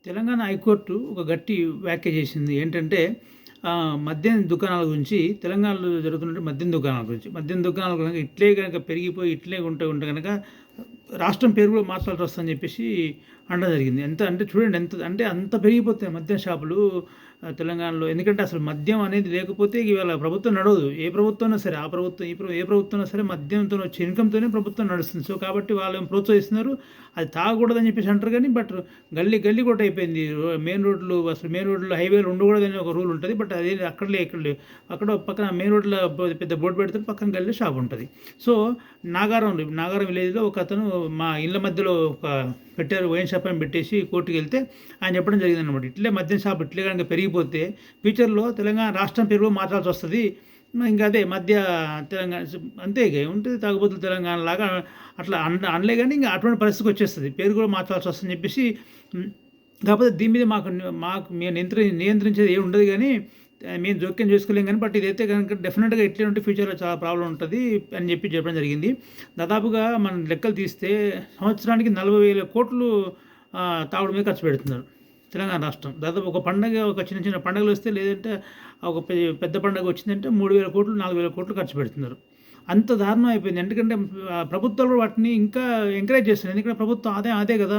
Telangana high court ఒక గట్టి వ్యాఖ్య చేసింది. ఏంటంటే మద్యం దుకాణాల గురించి, తెలంగాణలో జరుగుతున్న మద్యం దుకాణాల గురించి. మద్యం దుకాణాలు గనక ఇట్లే గనక పెరిగిపోయి ఇట్లే ఉంటే గనక రాష్ట్రం పేరు కూడా మార్చాల్సి వస్తుందని చెప్పేసి అనడం జరిగింది. ఎంత అంటే చూడండి, ఎంత అంటే అంత పెరిగిపోతాయి మద్యం షాపులు తెలంగాణలో. ఎందుకంటే అసలు మద్యం అనేది లేకపోతే ఇవాళ ప్రభుత్వం నడవదు. ఏ ప్రభుత్వం అయినా సరే, ఆ ప్రభుత్వం ఏ ప్రభుత్వం అయినా సరే మద్యంతో వచ్చే ఇన్కమ్‌తోనే ప్రభుత్వం నడుస్తుంది. సో కాబట్టి వాళ్ళేమో ప్రోత్సహిస్తున్నారు. అది తాగకూడదని చెప్పేసి అంటారు కానీ, బట్ గల్లీ గల్లీ కూడా అయిపోయింది. మెయిన్ రోడ్‌లో హైవేలో ఉండకూడదని ఒక రూల్ ఉంటది. బట్ అదేం అక్కడ లేవు. అక్కడ పక్కన మెయిన్ రోడ్‌లో పెద్ద బోర్డ్ పెడతారు. పక్కన గల్లీలో షాప్ ఉంటది. సో నాగారం విలేజ్‌లో ఒకతను మా ఇళ్ళ మధ్యలో పెట్టారు. వైన్ షాప్ అని పెట్టేసి కోర్టుకెళ్తే ఆయన చెప్పడం జరిగిందనమాట. ఇట్లే మద్యం షాప్ ఇట్లే కనుక పెరిగిపోతే ఫ్యూచర్‌లో తెలంగాణ రాష్ట్రం పేరు మార్చాల్సి వస్తది. ఇంకా అదే తెలంగాణ అంతే ఇక ఏముంటది, తాగుబోతులు తెలంగాణ లాగా అట్లా అనలే కానీ ఇంకా అటువంటి పరిస్థితికి వచ్చేస్తది. పేరు కూడా మార్చాల్సి వస్తుందని చెప్పేసి కాకపోతే దీని మీద మాకు మేము నియంత్రించేది ఏమి ఉండదు కానీ, మేము జోక్యం చేసుకోలేం కానీ, బట్ ఇదైతే కనుక డెఫినెట్గా ఇట్లే ఉంటే ఫ్యూచర్లో చాలా ప్రాబ్లం ఉంటుంది అని చెప్పడం జరిగింది. దాదాపుగా మనం లెక్కలు తీస్తే సంవత్సరానికి 40,000 కోట్లు తాగుడు మీద ఖర్చు పెడుతున్నారు తెలంగాణ రాష్ట్రం. దాదాపు ఒక పండగ, ఒక చిన్న చిన్న పండుగలు వస్తే, లేదంటే ఒక పెద్ద పండుగ వచ్చిందంటే 3,000 కోట్లు 4,000 కోట్లు ఖర్చు పెడుతున్నారు. అంత దారుణం అయిపోయింది. ఎందుకంటే ప్రభుత్వాలు కూడా వాటిని ఇంకా ఎంకరేజ్ చేస్తున్నాయి. ఎందుకంటే ప్రభుత్వం ఆదాయం అదే కదా,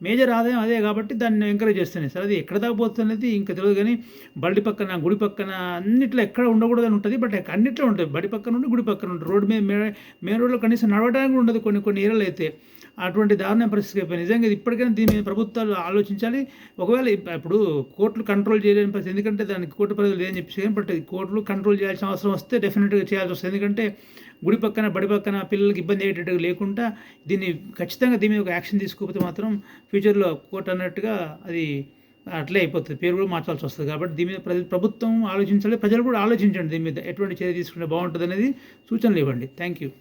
మేజర్ ఆదాయం అదే కాబట్టి దాన్ని ఎంకరేజ్ చేస్తున్నాయి. సరే అది ఎక్కడ దాకా పోతుంది అనేది ఇంకా తెలియదు కానీ, బడి పక్కన, గుడి పక్కన అన్నిట్లో ఎక్కడ ఉండకూడదని ఉంటుంది. బట్ అన్నిట్లో ఉంటుంది. బడి పక్కన ఉండి, గుడి పక్కన ఉంటుంది. రోడ్డు మీద మెయిన్ రోడ్లో కనీసం నడవడానికి ఉండదు కొన్ని ఏరియాలో అయితే. అటువంటి దారుణ పరిస్థితి అయిపోయింది. నిజంగా ఇప్పటికైనా దీని మీద ప్రభుత్వాలు ఆలోచించాలి. ఒకవేళ ఇప్పుడు కోర్టులు కంట్రోల్ చేయలేని పరిస్థితి, ఎందుకంటే దానికి కోర్టు పరిధులు లేదని చెప్పేసి, బట్ కోర్టులు కంట్రోల్ చేయాల్సిన అవసరం వస్తే డెఫినెట్గా చేయాల్సి వస్తుంది. ఎందుకంటే గుడి పక్కన, బడి పక్కన పిల్లలకి ఇబ్బంది అయ్యేటట్టుగా లేకుండా ఖచ్చితంగా దీని మీద ఒక యాక్షన్ తీసుకోకపోతే మాత్రం ఫ్యూచర్లో కోర్టు అన్నట్టుగా అది అట్లే అయిపోతుంది. పేరు కూడా మార్చాల్సి వస్తుంది. కాబట్టి దీని మీద ప్రభుత్వం ఆలోచించాలి, ప్రజలు కూడా ఆలోచించండి. దీని మీద ఎటువంటి చర్య తీసుకుంటే బాగుంటుంది అనేది సూచనలు ఇవ్వండి. Thank you.